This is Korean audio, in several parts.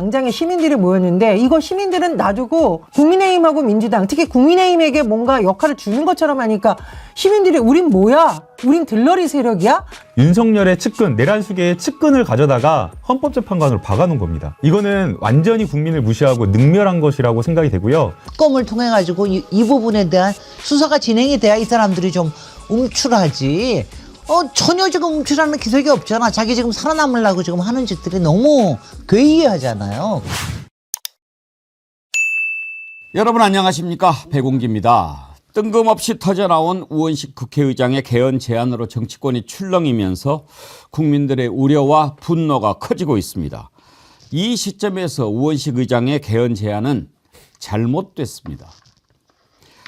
광장에 시민들이 모였는데 이거 시민들은 놔두고 국민의힘하고 민주당, 특히 국민의힘에게 뭔가 역할을 주는 것처럼 하니까 시민들이 우린 뭐야? 우린 들러리 세력이야? 윤석열의 측근, 내란수계의 측근을 가져다가 헌법재판관으로 박아놓은 겁니다. 이거는 완전히 국민을 무시하고 능멸한 것이라고 생각이 되고요. 특검을 통해 가지고 이 부분에 대한 수사가 진행이 돼야 이 사람들이 좀 움츠하지. 전혀 지금 움츠라는 기색이 없잖아. 자기 지금 살아남으려고 지금 하는 짓들이 너무 괴이하잖아요. 여러분 안녕하십니까? 배공기입니다. 뜬금없이 터져나온 우원식 국회의장의 개헌 제안으로 정치권이 출렁이면서 국민들의 우려와 분노가 커지고 있습니다. 이 시점에서 우원식 의장의 개헌 제안은 잘못됐습니다.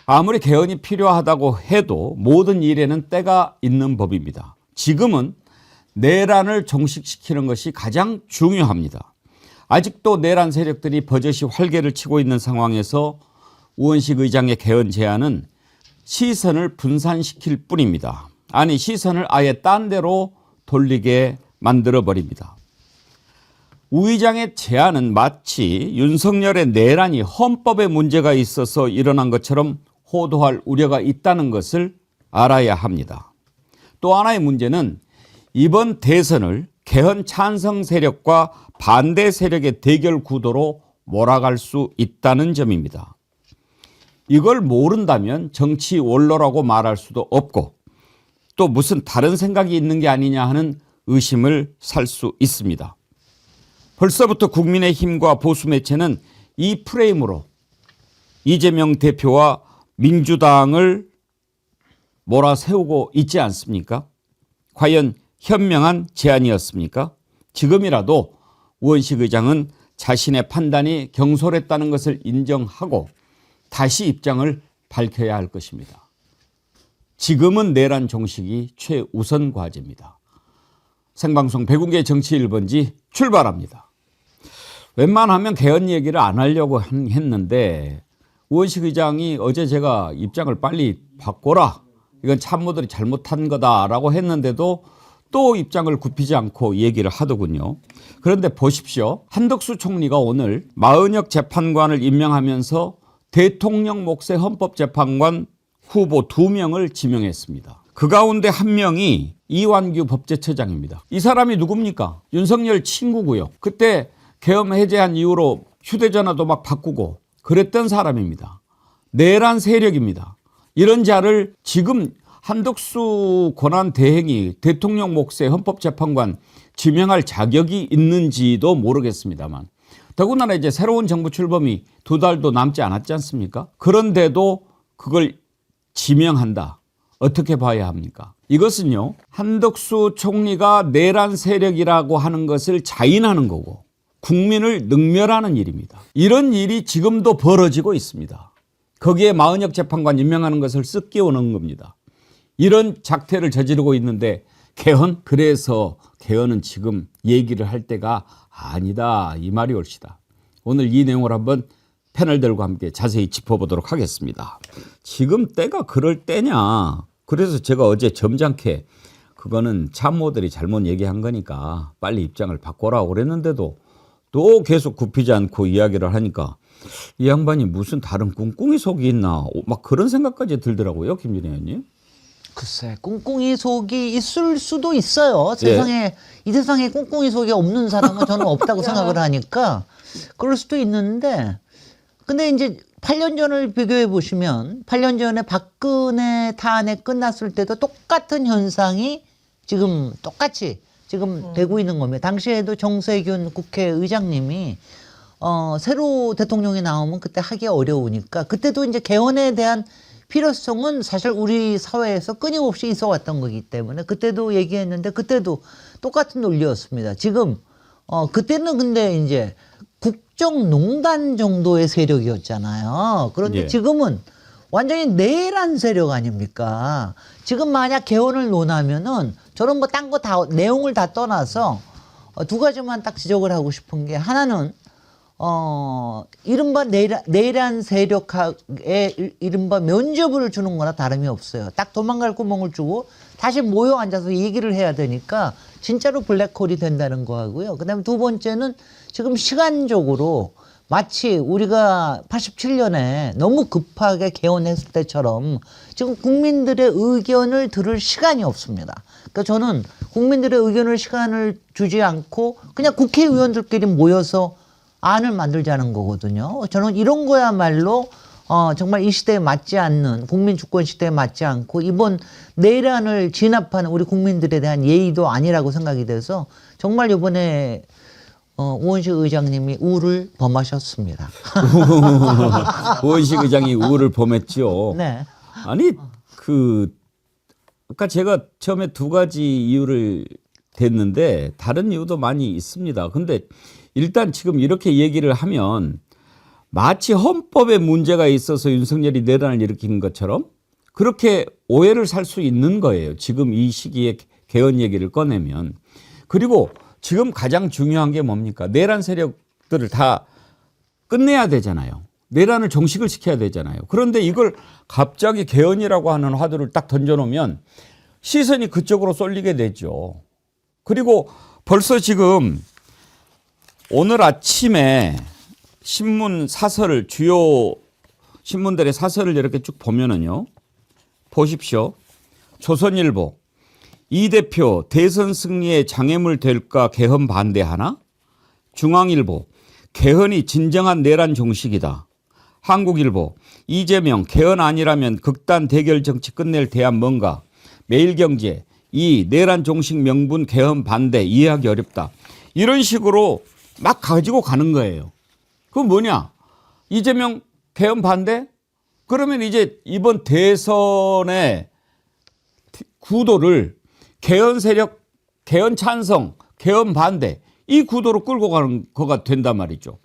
아무리 개헌이 필요하다고 해도 모든 일에는 때가 있는 법입니다. 지금은 내란을 종식시키는 것이 가장 중요합니다. 아직도 내란 세력들이 버젓이 활개를 치고 있는 상황에서 우원식 의장의 개헌 제안은 시선을 분산시킬 뿐입니다. 아니, 시선을 아예 딴 데로 돌리게 만들어버립니다. 우 의장의 제안은 마치 윤석열의 내란이 헌법에 문제가 있어서 일어난 것처럼 호도할 우려가 있다는 것을 알아야 합니다. 또 하나의 문제는 이번 대선을 개헌 찬성 세력과 반대 세력의 대결 구도로 몰아갈 수 있다는 점입니다. 이걸 모른다면 정치 원로라고 말할 수도 없고 또 무슨 다른 생각이 있는 게 아니냐 하는 의심을 살 수 있습니다. 벌써부터 국민의힘과 보수 매체는 이 프레임으로 이재명 대표와 민주당을 몰아세우고 있지 않습니까? 과연 현명한 제안이었습니까? 지금이라도 우원식 의장은 자신의 판단이 경솔했다는 것을 인정하고 다시 입장을 밝혀야 할 것입니다. 지금은 내란 종식이 최우선 과제입니다. 생방송 배국의 정치 1번지 출발합니다. 웬만하면 개헌 얘기를 안 하려고 했는데 우원식 의장이 어제 제가 입장을 빨리 바꿔라. 이건 참모들이 잘못한 거다라고 했는데도 또 입장을 굽히지 않고 얘기를 하더군요. 그런데 보십시오. 한덕수 총리가 오늘 마은혁 재판관을 임명하면서 대통령 몫의 헌법재판관 후보 2명을 지명했습니다. 그 가운데 한 명이 이완규 법제처장입니다. 이 사람이 누굽니까? 윤석열 친구고요. 그때 계엄 해제한 이후로 휴대전화도 막 바꾸고 그랬던 사람입니다. 내란 세력입니다. 이런 자를 지금 한덕수 권한 대행이 대통령 몫의 헌법재판관 지명할 자격이 있는지도 모르겠습니다만 더군다나 이제 새로운 정부 출범이 2달도 남지 않았지 않습니까? 그런데도 그걸 지명한다. 어떻게 봐야 합니까? 이것은요, 한덕수 총리가 내란 세력이라고 하는 것을 자인하는 거고 국민을 능멸하는 일입니다. 이런 일이 지금도 벌어지고 있습니다. 거기에 마은혁 재판관 임명하는 것을 쓱 끼워넣은 겁니다. 이런 작태를 저지르고 있는데 개헌? 그래서 개헌은 지금 얘기를 할 때가 아니다. 이 말이 옳시다. 오늘 이 내용을 한번 패널들과 함께 자세히 짚어보도록 하겠습니다. 지금 때가 그럴 때냐. 그래서 제가 어제 점잖게 그거는 참모들이 잘못 얘기한 거니까 빨리 입장을 바꿔라고 그랬는데도 또 계속 굽히지 않고 이야기를 하니까 이 양반이 무슨 다른 꿍꿍이 속이 있나 막 그런 생각까지 들더라고요. 김준희 의원님. 글쎄, 꿍꿍이 속이 있을 수도 있어요. 세상에, 이 세상에 꿍꿍이 속이 없는 사람은 저는 없다고 생각을 하니까 그럴 수도 있는데, 근데 이제 8년 전을 비교해 보시면 8년 전에 박근혜 탄핵 끝났을 때도 똑같은 현상이 지금 똑같이 지금 되고 있는 겁니다. 당시에도 정세균 국회의장님이 새로 대통령이 나오면 그때 하기 어려우니까 그때도 이제 개헌에 대한 필요성은 사실 우리 사회에서 끊임없이 있어 왔던 거기 때문에 그때도 얘기했는데 그때도 똑같은 논리였습니다. 지금 그때는 근데 이제 국정농단 정도의 세력이었잖아요. 그런데 예. 지금은 완전히 내란 세력 아닙니까? 지금 만약 개헌을 논하면은 저는 뭐 딴 거 다 내용을 다 떠나서 두 가지만 딱 지적을 하고 싶은 게 하나는 이른바 내란 세력에 이른바 면접을 주는 거나 다름이 없어요. 딱 도망갈 구멍을 주고 다시 모여 앉아서 얘기를 해야 되니까 진짜로 블랙홀이 된다는 거하고요. 그다음에 두 번째는 지금 시간적으로 마치 우리가 87년에 너무 급하게 개헌했을 때처럼 지금 국민들의 의견을 들을 시간이 없습니다. 그러니까 저는 국민들의 의견을 시간을 주지 않고 그냥 국회의원들끼리 모여서 안을 만들자는 거거든요. 저는 이런 거야말로 정말 이 시대에 맞지 않는 국민 주권 시대에 맞지 않고 이번 내란을 진압하는 우리 국민들에 대한 예의도 아니라고 생각이 돼서 정말 이번에 우원식 의장님이 우를 범하셨습니다. 우원식 의장이 우를 범했죠. 네. 아니 아까 제가 처음에 두 가지 이유를 댔는데 다른 이유도 많이 있습니다. 근데 일단 지금 이렇게 얘기를 하면 마치 헌법에 문제가 있어서 윤석열이 내란을 일으킨 것처럼 그렇게 오해를 살 수 있는 거예요. 지금 이 시기에 개헌 얘기를 꺼내면. 그리고 지금 가장 중요한 게 뭡니까? 내란 세력들을 다 끝내야 되잖아요. 내란을 종식을 시켜야 되잖아요. 그런데 이걸 갑자기 개헌이라고 하는 화두를 딱 던져놓으면 시선이 그쪽으로 쏠리게 되죠. 그리고 벌써 지금 오늘 아침에 신문 사설을 주요 신문들의 사설을 이렇게 쭉 보면은요. 보십시오. 조선일보 이 대표 대선 승리에 장애물 될까 개헌 반대하나? 중앙일보 개헌이 진정한 내란 종식이다. 한국일보 이재명 개헌 아니라면 극단 대결 정치 끝낼 대안 뭔가? 매일경제 이 내란 종식 명분 개헌 반대 이해하기 어렵다. 이런 식으로 막 가지고 가는 거예요. 그건 뭐냐? 이재명 개헌 반대? 그러면 이제 이번 대선의 구도를 개헌 세력, 개헌 찬성, 개헌 반대 이 구도로 끌고 가는 거가 된단 말이죠.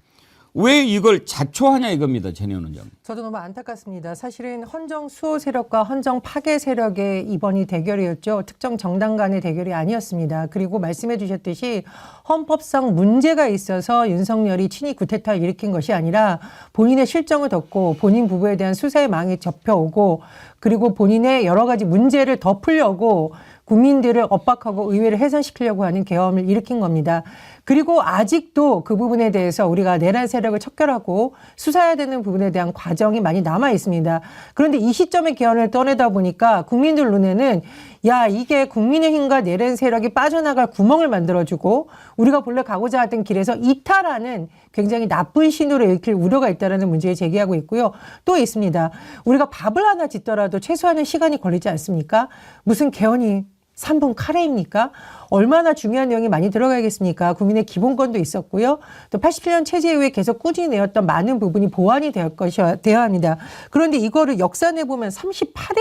왜 이걸 자초하냐 이겁니다. 전혜원 원장님. 저도 너무 안타깝습니다. 사실은 헌정 수호 세력과 헌정 파괴 세력의 이번이 대결이었죠. 특정 정당 간의 대결이 아니었습니다. 그리고 말씀해 주셨듯이 헌법상 문제가 있어서 윤석열이 친위 구테타를 일으킨 것이 아니라 본인의 실정을 덮고 본인 부부에 대한 수사의 망이 접혀오고 그리고 본인의 여러 가지 문제를 덮으려고 국민들을 엇박하고 의회를 해산시키려고 하는 계엄을 일으킨 겁니다. 그리고 아직도 그 부분에 대해서 우리가 내란 세력을 척결하고 수사해야 되는 부분에 대한 과정이 많이 남아 있습니다. 그런데 이 시점에 개헌을 떠내다 보니까 국민들 눈에는 야 이게 국민의힘과 내란 세력이 빠져나갈 구멍을 만들어주고 우리가 본래 가고자 하던 길에서 이탈하는 굉장히 나쁜 신호를 읽힐 우려가 있다는 문제를 제기하고 있고요. 또 있습니다. 우리가 밥을 하나 짓더라도 최소한의 시간이 걸리지 않습니까? 무슨 개헌이 3분 카레입니까? 얼마나 중요한 내용이 많이 들어가겠습니까? 국민의 기본권도 있었고요. 또 87년 체제 이후에 계속 꾸준히 내었던 많은 부분이 보완이 되어야 합니다. 그런데 이거를 역산해보면 38일?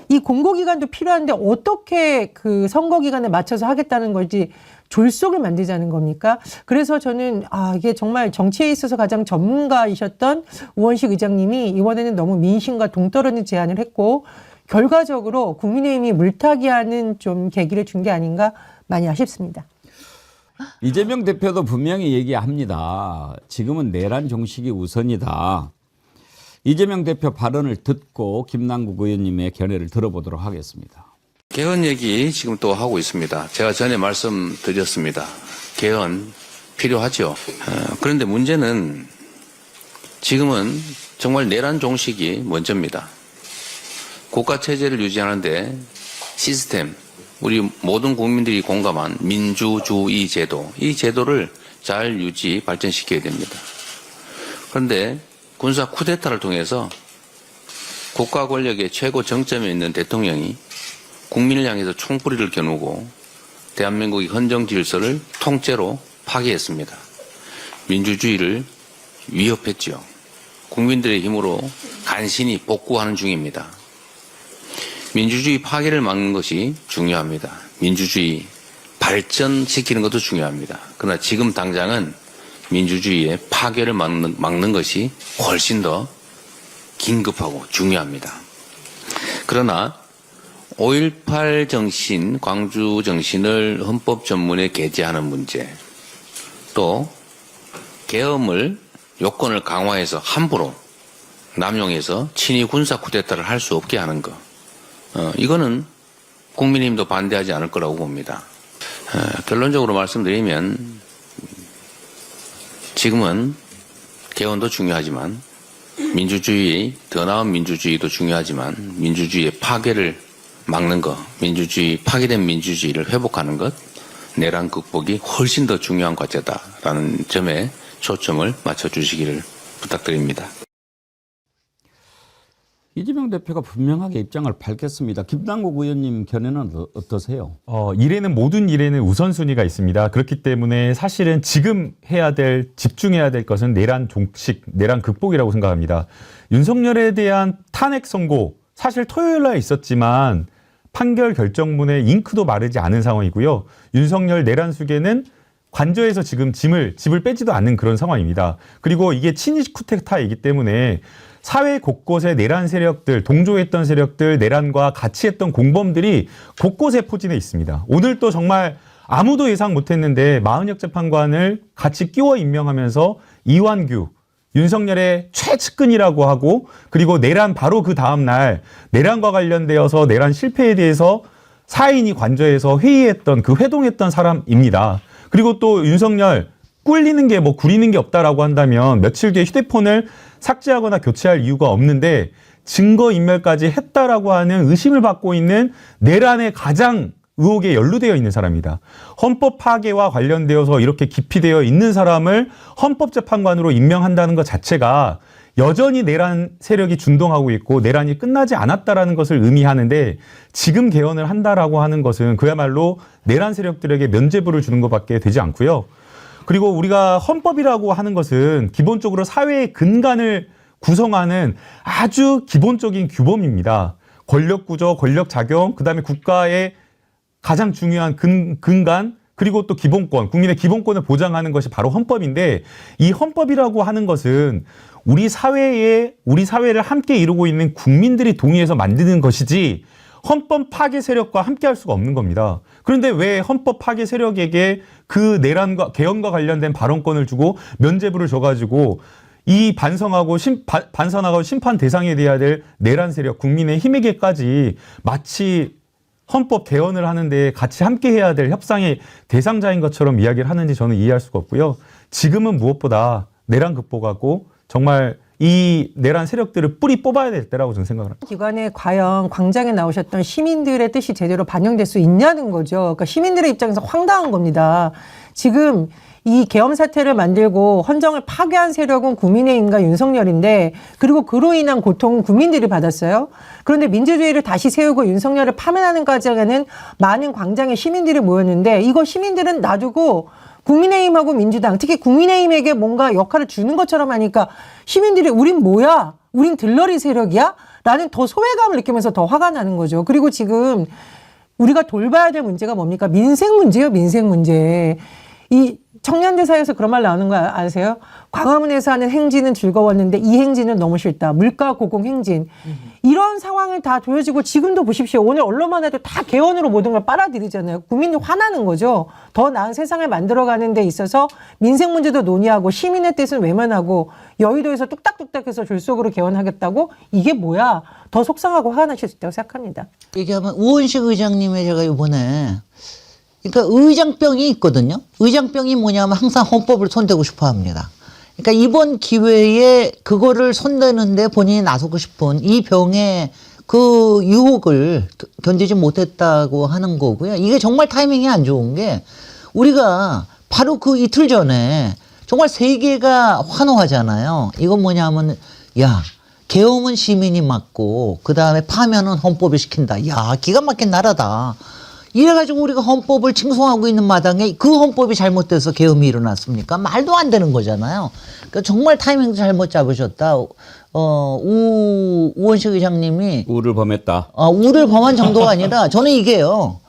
이 공고기간도 필요한데 어떻게 그 선거기간에 맞춰서 하겠다는 걸지 졸속을 만들자는 겁니까? 그래서 저는 이게 정말 정치에 있어서 가장 전문가이셨던 우원식 의장님이 이번에는 너무 민심과 동떨어진 제안을 했고 결과적으로 국민의힘이 물타기하는 좀 계기를 준 게 아닌가 많이 아쉽습니다. 이재명 대표도 분명히 얘기합니다. 지금은 내란 종식이 우선이다. 이재명 대표 발언을 듣고 김남국 의원님의 견해를 들어보도록 하겠습니다. 개헌 얘기 지금 또 하고 있습니다. 제가 전에 말씀드렸습니다. 개헌 필요하죠. 그런데 문제는 지금은 정말 내란 종식이 먼저입니다. 국가체제를 유지하는데 시스템, 우리 모든 국민들이 공감한 민주주의 제도, 이 제도를 잘 유지, 발전시켜야 됩니다. 그런데 군사 쿠데타를 통해서 국가 권력의 최고 정점에 있는 대통령이 국민을 향해서 총뿌리를 겨누고 대한민국의 헌정 질서를 통째로 파괴했습니다. 민주주의를 위협했죠. 국민들의 힘으로 간신히 복구하는 중입니다. 민주주의 파괴를 막는 것이 중요합니다. 민주주의 발전시키는 것도 중요합니다. 그러나 지금 당장은 민주주의의 파괴를 막는 것이 훨씬 더 긴급하고 중요합니다. 그러나 5.18 정신, 광주 정신을 헌법 전문에 게재하는 문제, 또 계엄을 요건을 강화해서 함부로 남용해서 친위 군사 쿠데타를 할 수 없게 하는 거. 이거는 국민의힘도 반대하지 않을 거라고 봅니다. 결론적으로 말씀드리면 지금은 개헌도 중요하지만 민주주의, 더 나은 민주주의도 중요하지만 민주주의의 파괴를 막는 것, 파괴된 민주주의를 회복하는 것, 내란 극복이 훨씬 더 중요한 과제다라는 점에 초점을 맞춰주시기를 부탁드립니다. 이재명 대표가 분명하게 입장을 밝혔습니다. 김남국 의원님 견해는 어떠세요? 일에는 모든 일에는 우선순위가 있습니다. 그렇기 때문에 사실은 지금 집중해야 될 것은 내란 종식, 내란 극복이라고 생각합니다. 윤석열에 대한 탄핵 선고, 사실 토요일 날 있었지만 판결 결정문에 잉크도 마르지 않은 상황이고요. 윤석열 내란 수계는 관저에서 지금 집을 빼지도 않는 그런 상황입니다. 그리고 이게 친위 쿠데타이기 때문에 사회 곳곳에 내란 세력들, 동조했던 세력들, 내란과 같이 했던 공범들이 곳곳에 포진해 있습니다. 오늘 또 정말 아무도 예상 못했는데 마은혁 재판관을 같이 끼워 임명하면서 이완규, 윤석열의 최측근이라고 하고, 그리고 내란 바로 그 다음 날 내란과 관련되어서 내란 실패에 대해서 사인이 관저에서 회의했던, 그 회동했던 사람입니다. 그리고 또 윤석열 꿀리는 게 구리는 게 없다라고 한다면 며칠 뒤에 휴대폰을 삭제하거나 교체할 이유가 없는데 증거인멸까지 했다라고 하는 의심을 받고 있는 내란의 가장 의혹에 연루되어 있는 사람입니다. 헌법 파괴와 관련되어서 이렇게 깊이 되어 있는 사람을 헌법재판관으로 임명한다는 것 자체가 여전히 내란 세력이 준동하고 있고 내란이 끝나지 않았다라는 것을 의미하는데, 지금 개헌을 한다라고 하는 것은 그야말로 내란 세력들에게 면죄부를 주는 것밖에 되지 않고요. 그리고 우리가 헌법이라고 하는 것은 기본적으로 사회의 근간을 구성하는 아주 기본적인 규범입니다. 권력구조, 권력작용, 그다음에 국가의 가장 중요한 근간, 그리고 또 기본권, 국민의 기본권을 보장하는 것이 바로 헌법인데, 이 헌법이라고 하는 것은 우리 사회를 함께 이루고 있는 국민들이 동의해서 만드는 것이지 헌법 파괴 세력과 함께 할 수가 없는 겁니다. 그런데 왜 헌법 파괴 세력에게 그 내란과 개헌과 관련된 발언권을 주고 면죄부를 줘가지고 이 반성하고 심판 대상이 돼야 될 내란 세력 국민의힘에게까지 마치 헌법 개헌을 하는데 같이 함께 해야 될 협상의 대상자인 것처럼 이야기를 하는지 저는 이해할 수가 없고요. 지금은 무엇보다 내란 극복하고 정말 이 내란 세력들을 뿌리 뽑아야 될 때라고 저는 생각을 합니다. 기관에 과연 광장에 나오셨던 시민들의 뜻이 제대로 반영될 수 있냐는 거죠. 그러니까 시민들의 입장에서 황당한 겁니다. 지금 이 계엄 사태를 만들고 헌정을 파괴한 세력은 국민의힘과 윤석열인데, 그리고 그로 인한 고통은 국민들이 받았어요. 그런데 민주주의를 다시 세우고 윤석열을 파면하는 과정에는 많은 광장에 시민들이 모였는데, 이거 시민들은 놔두고 국민의힘하고 민주당, 특히 국민의힘에게 뭔가 역할을 주는 것처럼 하니까 시민들이 우린 뭐야? 우린 들러리 세력이야? 라는 더 소외감을 느끼면서 더 화가 나는 거죠. 그리고 지금 우리가 돌봐야 될 문제가 뭡니까? 민생 문제예요, 민생 문제. 이 청년들 사이에서 그런 말 나오는 거 아세요? 광화문에서 하는 행진은 즐거웠는데 이 행진은 너무 싫다. 물가 고공 행진. 이런 상황을 다 보여주고, 지금도 보십시오. 오늘 언론만 해도 다 개헌으로 모든 걸 빨아들이잖아요. 국민이 화나는 거죠. 더 나은 세상을 만들어가는 데 있어서 민생 문제도 논의하고 시민의 뜻은 외면하고 여의도에서 뚝딱뚝딱해서 졸속으로 개헌하겠다고? 이게 뭐야? 더 속상하고 화가 나실 수 있다고 생각합니다. 얘기하면 우원식 의장님의 제가 이번에, 그러니까 의장병이 있거든요. 의장병이 뭐냐면 항상 헌법을 손대고 싶어 합니다. 그러니까 이번 기회에 그거를 손대는데 본인이 나서고 싶은 이 병의 그 유혹을 견디지 못했다고 하는 거고요. 이게 정말 타이밍이 안 좋은 게, 우리가 바로 그 이틀 전에 정말 세계가 환호하잖아요. 이건 뭐냐면, 야, 계엄은 시민이 막고 그 다음에 파면은 헌법이 시킨다. 야, 기가 막힌 나라다. 이래가지고 우리가 헌법을 칭송하고 있는 마당에 그 헌법이 잘못돼서 계엄이 일어났습니까? 말도 안 되는 거잖아요. 그러니까 정말 타이밍도 잘못 잡으셨다. 우원식 의장님이 우를 범했다. 우를 범한 정도가 아니라 저는 이게요,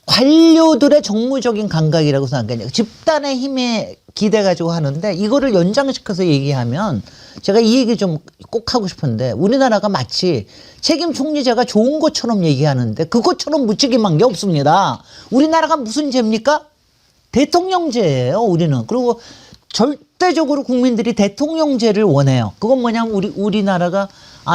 관료들의 정무적인 감각이라고 생각해요. 집단의 힘에 기대가지고 하는데 이거를 연장시켜서 얘기하면, 제가 이 얘기 좀 꼭 하고 싶은데, 우리나라가 마치 책임 총리제가 좋은 것처럼 얘기하는데 그것처럼 무책임한 게 없습니다. 우리나라가 무슨 죄입니까? 대통령제예요, 우리는. 그리고 절대적으로 국민들이 대통령제를 원해요. 그건 뭐냐면 우리나라가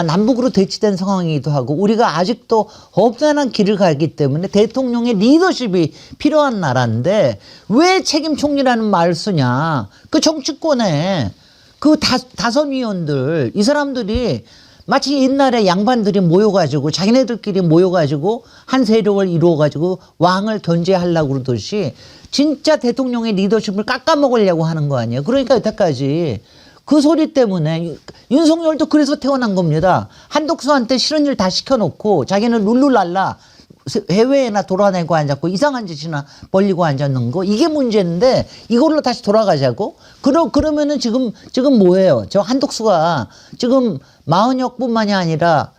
남북으로 대치된 상황이기도 하고 우리가 아직도 험난한 길을 가기 때문에 대통령의 리더십이 필요한 나라인데 왜 책임 총리라는 말을 쓰냐. 그 정치권에 그 다선 위원들 이 사람들이 마치 옛날에 양반들이 모여가지고 자기네들끼리 모여가지고 한 세력을 이루어가지고 왕을 견제하려고 그러듯이 진짜 대통령의 리더십을 깎아먹으려고 하는 거 아니에요. 그러니까 여태까지 그 소리 때문에 윤석열도 그래서 태어난 겁니다. 한독수한테 싫은 일 다 시켜놓고 자기는 룰루랄라 해외에나 돌아다니고 앉았고 이상한 짓이나 벌리고 앉았는 거 이게 문제인데 이걸로 다시 돌아가자고? 그러면은 지금 뭐예요? 저 한독수가 지금 마흔역뿐만이 아니라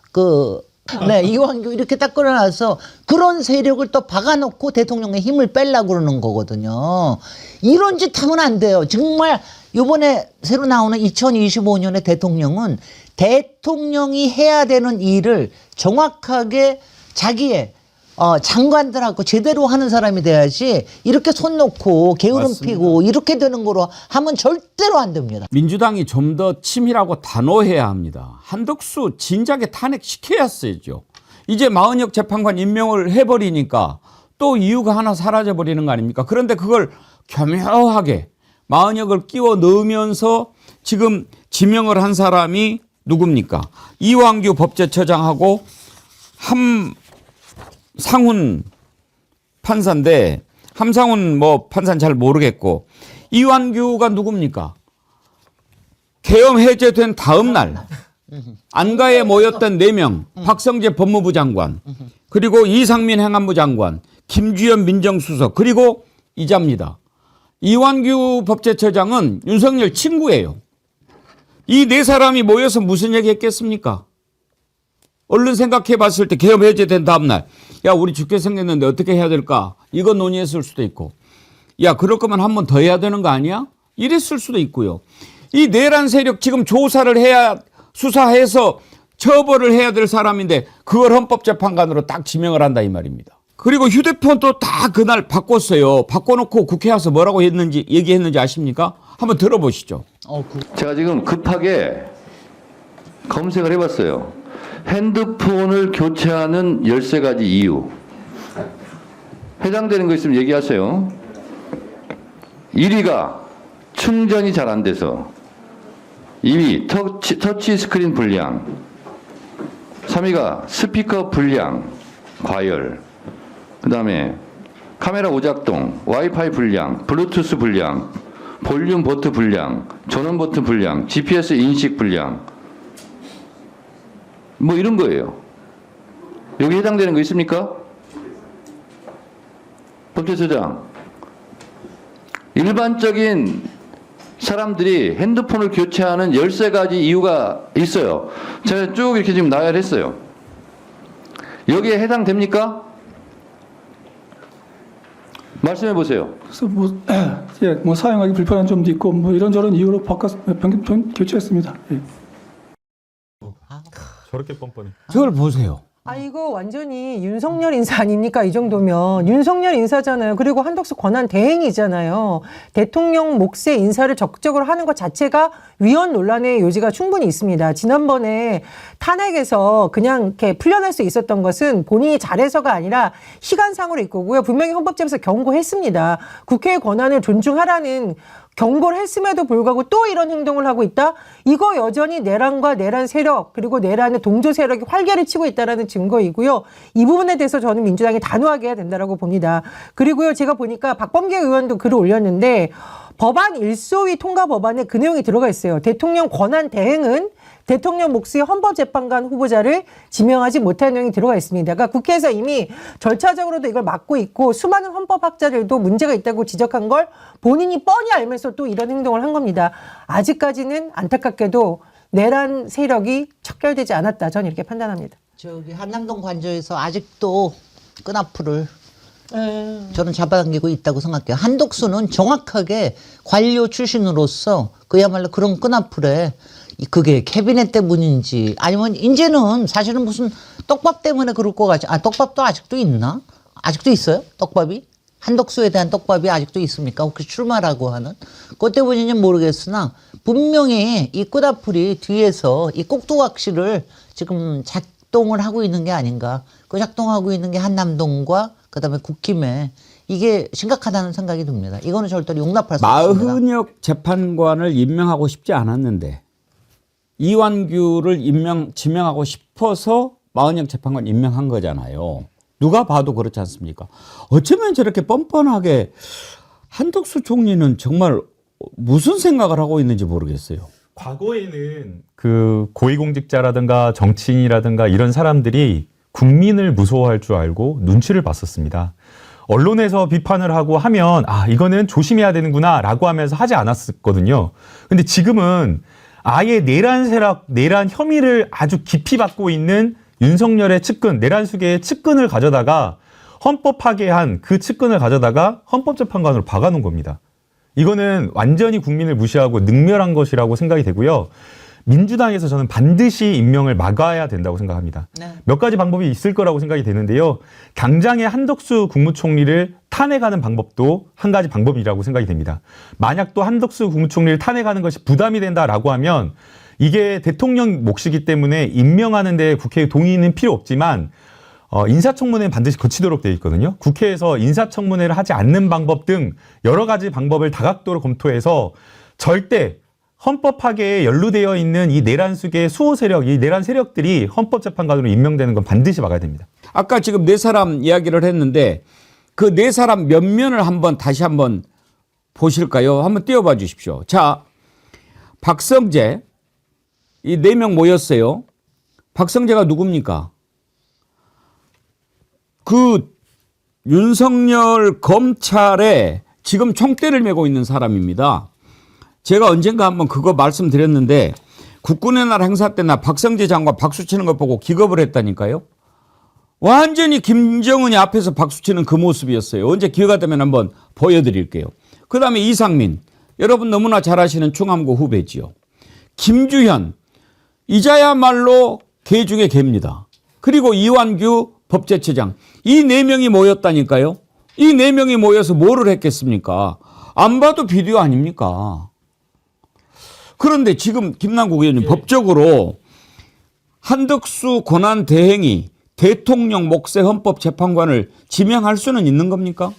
이완규 이렇게 딱 끌어놔서 그런 세력을 또 박아놓고 대통령의 힘을 빼려고 그러는 거거든요. 이런 짓 하면 안 돼요. 정말 이번에 새로 나오는 2025년의 대통령은 대통령이 해야 되는 일을 정확하게 자기의 장관들하고 제대로 하는 사람이 돼야지 이렇게 손 놓고 게으름 맞습니다. 피고 이렇게 되는 거로 하면 절대로 안 됩니다. 민주당이 좀 더 치밀하고 단호해야 합니다. 한덕수 진작에 탄핵시켜야 했어야죠. 이제 마은혁 재판관 임명을 해버리니까 또 이유가 하나 사라져버리는 거 아닙니까? 그런데 그걸 교묘하게 마은혁을 끼워 넣으면서 지금 지명을 한 사람이 누굽니까? 이완규 법제처장하고 함상훈 판사인데 함상훈 판사는 잘 모르겠고 이완규가 누굽니까? 계엄 해제된 다음 날 안가에 모였던 4명 박성재 법무부 장관 그리고 이상민 행안부 장관 김주현 민정수석 그리고 이자입니다. 이완규 법제처장은 윤석열 친구예요. 이 4사람이 모여서 무슨 얘기 했겠습니까? 얼른 생각해 봤을 때 계엄 해제된 다음 날 야 우리 죽게 생겼는데 어떻게 해야 될까? 이거 논의했을 수도 있고 야 그럴 거면 한 번 더 해야 되는 거 아니야? 이랬을 수도 있고요. 이 내란 세력 지금 조사를 해야 수사해서 처벌을 해야 될 사람인데 그걸 헌법재판관으로 딱 지명을 한다 이 말입니다. 그리고 휴대폰도 다 그날 바꿨어요. 바꿔놓고 국회 와서 뭐라고 얘기했는지 아십니까? 한번 들어보시죠. 제가 지금 급하게 검색을 해봤어요. 핸드폰을 교체하는 13가지 이유. 해당되는 거 있으면 얘기하세요. 1위가 충전이 잘 안 돼서. 2위 터치 스크린 불량. 3위가 스피커 불량, 과열. 그 다음에 카메라 오작동, 와이파이 불량, 블루투스 불량, 볼륨 버튼 불량, 전원 버튼 불량, GPS 인식 불량. 뭐 이런 거예요. 여기 해당되는 거 있습니까? 법제처장. 일반적인 사람들이 핸드폰을 교체하는 13가지 이유가 있어요. 제가 쭉 이렇게 지금 나열했어요. 여기에 해당됩니까? 말씀해 보세요. 그래서 사용하기 불편한 점도 있고 이런저런 이유로 교체했습니다. 예. 저렇게 뻔뻔해. 저걸 보세요. 이거 완전히 윤석열 인사 아닙니까? 이 정도면. 윤석열 인사잖아요. 그리고 한덕수 권한 대행이잖아요. 대통령 몫의 인사를 적극적으로 하는 것 자체가 위헌 논란의 요지가 충분히 있습니다. 지난번에 탄핵에서 그냥 이렇게 풀려날 수 있었던 것은 본인이 잘해서가 아니라 시간상으로 있고요. 분명히 헌법재판소에서 경고했습니다. 국회의 권한을 존중하라는 경고를 했음에도 불구하고 또 이런 행동을 하고 있다? 이거 여전히 내란과 내란 세력 그리고 내란의 동조 세력이 활개를 치고 있다는 증거이고요. 이 부분에 대해서 저는 민주당이 단호하게 해야 된다고 봅니다. 그리고요 제가 보니까 박범계 의원도 글을 올렸는데 법안 일소위 통과 법안에 그 내용이 들어가 있어요. 대통령 권한 대행은 대통령 몫의 헌법재판관 후보자를 지명하지 못한 내용이 들어가 있습니다. 그러니까 국회에서 이미 절차적으로도 이걸 막고 있고 수많은 헌법학자들도 문제가 있다고 지적한 걸 본인이 뻔히 알면서 또 이런 행동을 한 겁니다. 아직까지는 안타깝게도 내란 세력이 척결되지 않았다. 저는 이렇게 판단합니다. 저기 한남동 관저에서 아직도 끈앞풀을 저는 잡아당기고 있다고 생각해요. 한독수는 정확하게 관료 출신으로서 그야말로 그런 끈앞풀에 그게 캐비넷 때문인지 아니면 이제는 사실은 무슨 떡밥 때문에 그럴 것 같지. 떡밥도 아직도 있나? 아직도 있어요? 떡밥이? 한덕수에 대한 떡밥이 아직도 있습니까? 혹시 출마라고 하는? 그것 때문인지는 모르겠으나 분명히 이 끄다풀이 뒤에서 이 꼭두각시를 지금 작동을 하고 있는 게 아닌가. 그 작동하고 있는 게 한남동과 그다음에 국힘에 이게 심각하다는 생각이 듭니다. 이거는 절대로 용납할 수 없습니다. 마흔역 재판관을 임명하고 싶지 않았는데 이완규를 지명하고 싶어서 마흔역 재판관 임명한 거잖아요. 누가 봐도 그렇지 않습니까? 어쩌면 저렇게 뻔뻔하게 한덕수 총리는 정말 무슨 생각을 하고 있는지 모르겠어요. 과거에는 그 고위공직자라든가 정치인이라든가 이런 사람들이 국민을 무서워할 줄 알고 눈치를 봤었습니다. 언론에서 비판을 하고 하면 이거는 조심해야 되는구나라고 하면서 하지 않았었거든요. 근데 지금은 아예 내란 세력, 내란 혐의를 아주 깊이 받고 있는 윤석열의 측근, 내란수계의 측근을 가져다가 헌법 파괴한 그 측근을 가져다가 헌법재판관으로 박아놓은 겁니다. 이거는 완전히 국민을 무시하고 능멸한 것이라고 생각이 되고요. 민주당에서 저는 반드시 임명을 막아야 된다고 생각합니다. 네. 몇 가지 방법이 있을 거라고 생각이 되는데요. 당장의 한덕수 국무총리를 탄핵하는 방법도 한 가지 방법이라고 생각이 됩니다. 만약 또 한덕수 국무총리를 탄핵하는 것이 부담이 된다라고 하면 이게 대통령 몫이기 때문에 임명하는 데 국회의 동의는 필요 없지만 인사청문회는 반드시 거치도록 되어 있거든요. 국회에서 인사청문회를 하지 않는 방법 등 여러 가지 방법을 다각도로 검토해서 절대 헌법 파괴에 연루되어 있는 이 내란수계 수호 세력, 이 내란 세력들이 헌법재판관으로 임명되는 건 반드시 막아야 됩니다. 아까 지금 네 사람 이야기를 했는데 그 네 사람 면면을 다시 한번 보실까요? 한번 띄워봐 주십시오. 자, 박성재, 이 4명 모였어요. 박성재가 누굽니까? 그 윤석열 검찰에 지금 총대를 메고 있는 사람입니다. 제가 언젠가 한번 그거 말씀드렸는데 국군의 날 행사 때 나 박성재 장관 박수 치는 거 보고 기겁을 했다니까요. 완전히 김정은이 앞에서 박수 치는 그 모습이었어요. 언제 기회가 되면 한번 보여드릴게요. 그 다음에 이상민, 여러분 너무나 잘 아시는 충암고 후배지요. 김주현, 이자야말로 개 중에 개입니다. 그리고 이완규 법제처장, 이 4명이 모였다니까요. 이 4명이 모여서 뭐를 했겠습니까? 안 봐도 비디오 아닙니까? 그런데 지금 김남국 의원님 법적으로 한덕수 권한대행이 대통령 몫의 헌법재판관을 지명할 수는 있는 겁니까?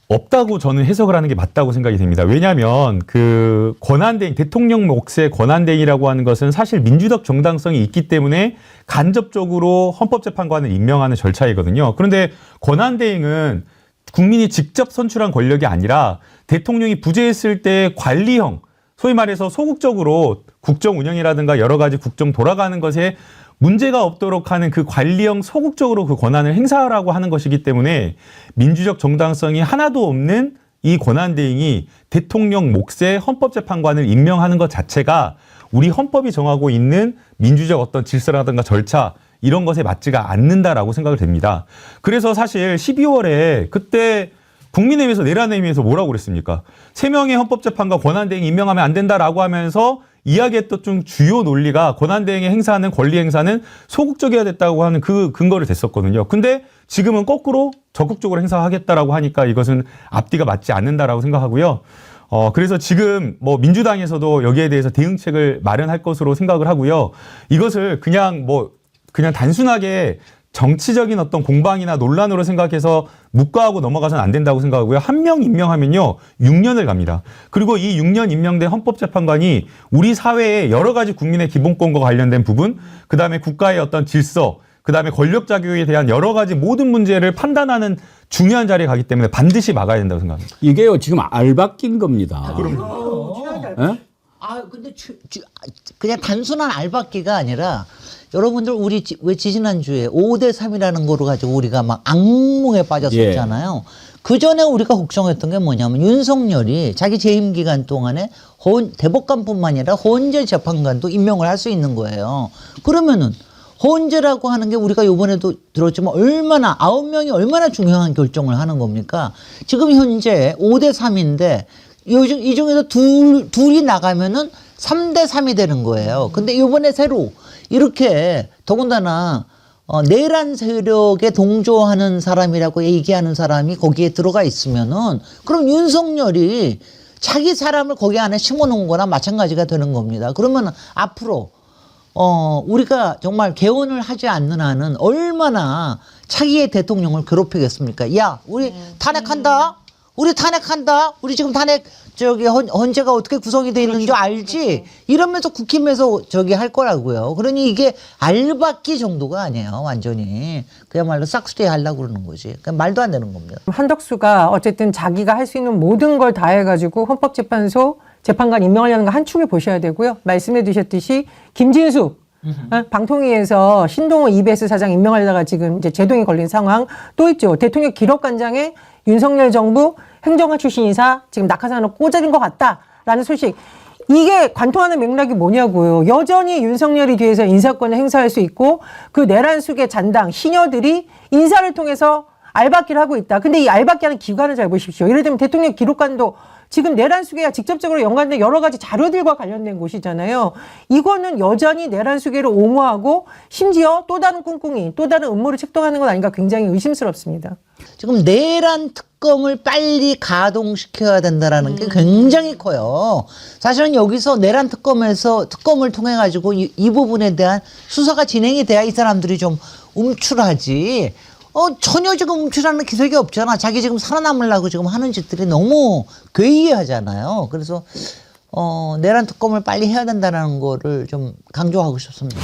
없다고 저는 해석을 하는 게 맞다고 생각이 됩니다. 왜냐하면 그 권한대행, 대통령 몫의 권한대행이라고 하는 것은 사실 민주적 정당성이 있기 때문에 간접적으로 헌법재판관을 임명하는 절차이거든요. 그런데 권한대행은 국민이 직접 선출한 권력이 아니라 대통령이 부재했을 때 관리형, 소위 말해서 소극적으로 국정 운영이라든가 여러 가지 국정 돌아가는 것에 문제가 없도록 하는 그 관리형 소극적으로 그 권한을 행사하라고 하는 것이기 때문에 민주적 정당성이 하나도 없는 이 권한대행이 대통령 몫의 헌법재판관을 임명하는 것 자체가 우리 헌법이 정하고 있는 민주적 어떤 질서라든가 절차 이런 것에 맞지가 않는다라고 생각을 됩니다. 그래서 사실 12월에 그때 국민의힘에서 내란의힘에서 뭐라고 그랬습니까? 3명의 헌법재판관 권한대행 임명하면 안 된다라고 하면서 이야기했던 좀 주요 논리가 권한대행의 행사하는 권리 행사는 소극적이어야 됐다고 하는 그 근거를 댔었거든요. 근데 지금은 거꾸로 적극적으로 행사하겠다라고 하니까 이것은 앞뒤가 맞지 않는다라고 생각하고요. 그래서 지금 뭐 민주당에서도 여기에 대해서 대응책을 마련할 것으로 생각을 하고요. 이것을 그냥 단순하게 정치적인 어떤 공방이나 논란으로 생각해서 묵과하고 넘어가서는 안 된다고 생각하고요. 한 명 임명하면요 6년을 갑니다. 그리고 이 6년 임명된 헌법재판관이 우리 사회의 여러 가지 국민의 기본권과 관련된 부분, 그다음에 국가의 어떤 질서, 그다음에 권력작용에 대한 여러 가지 모든 문제를 판단하는 중요한 자리에 가기 때문에 반드시 막아야 된다고 생각합니다. 이게요 지금 알바낀 겁니다. 예? 근데 그냥 단순한 알박기가 아니라 여러분들 우리 왜 지지난주에 5대3이라는 거로 가지고 우리가 막 악몽에 빠졌었잖아요. 그 전에 우리가 걱정했던 게 뭐냐면 윤석열이 자기 재임 기간 동안에 대법관뿐만 아니라 헌재 재판관도 임명을 할 수 있는 거예요. 그러면은 헌재라고 하는 게 우리가 이번에도 들었지만 9명이 얼마나 중요한 결정을 하는 겁니까? 지금 현재 5대3인데 이 중에서 둘이 나가면은 3대3이 되는 거예요. 근데 이번에 새로 이렇게 더군다나 내란 세력에 동조하는 사람이라고 얘기하는 사람이 거기에 들어가 있으면은 그럼 윤석열이 자기 사람을 거기 안에 심어놓은 거나 마찬가지가 되는 겁니다. 그러면 앞으로 우리가 정말 개헌을 하지 않는 한은 얼마나 차기의 대통령을 괴롭히겠습니까? 야, 우리 탄핵한다. 우리 탄핵한다. 우리 지금 탄핵 헌재가 어떻게 구성이 돼 있는 줄 알지? 이러면서 국힘에서 할 거라고요. 그러니 이게 알박기 정도가 아니에요. 완전히. 그야말로 싹수리 하려고 그러는 거지. 그냥 말도 안 되는 겁니다. 한덕수가 어쨌든 자기가 할 수 있는 모든 걸 다 해가지고 헌법재판소 재판관 임명하려는 거 한 축을 보셔야 되고요. 말씀해 주셨듯이 김진수 방통위에서 신동호 EBS 사장 임명하려다가 지금 이제 제동이 걸린 상황 또 있죠. 대통령 기록관장에 윤석열 정부 행정관 출신 인사 지금 낙하산으로 꽂아진 것 같다라는 소식. 이게 관통하는 맥락이 뭐냐고요. 여전히 윤석열이 뒤에서 인사권을 행사할 수 있고 그 내란 속의 잔당 시녀들이 인사를 통해서 알박기를 하고 있다. 근데 이 알박기하는 기관을 잘 보십시오. 예를 들면 대통령 기록관도 지금 내란 수계와 직접적으로 연관된 여러 가지 자료들과 관련된 곳이잖아요. 이거는 여전히 내란 수계를 옹호하고 심지어 또 다른 꿍꿍이, 또 다른 음모를 책동하는 건 아닌가 굉장히 의심스럽습니다. 지금 내란 특검을 빨리 가동시켜야 된다라는 게 굉장히 커요. 사실은 여기서 내란 특검을 통해 가지고 이 부분에 대한 수사가 진행이 돼야 이 사람들이 좀 움츠하지. 전혀 지금 움츠라는 기색이 없잖아. 자기 지금 살아남으려고 지금 하는 짓들이 너무 괴이하잖아요. 그래서 내란 특검을 빨리 해야 된다는 거를 좀 강조하고 싶습니다.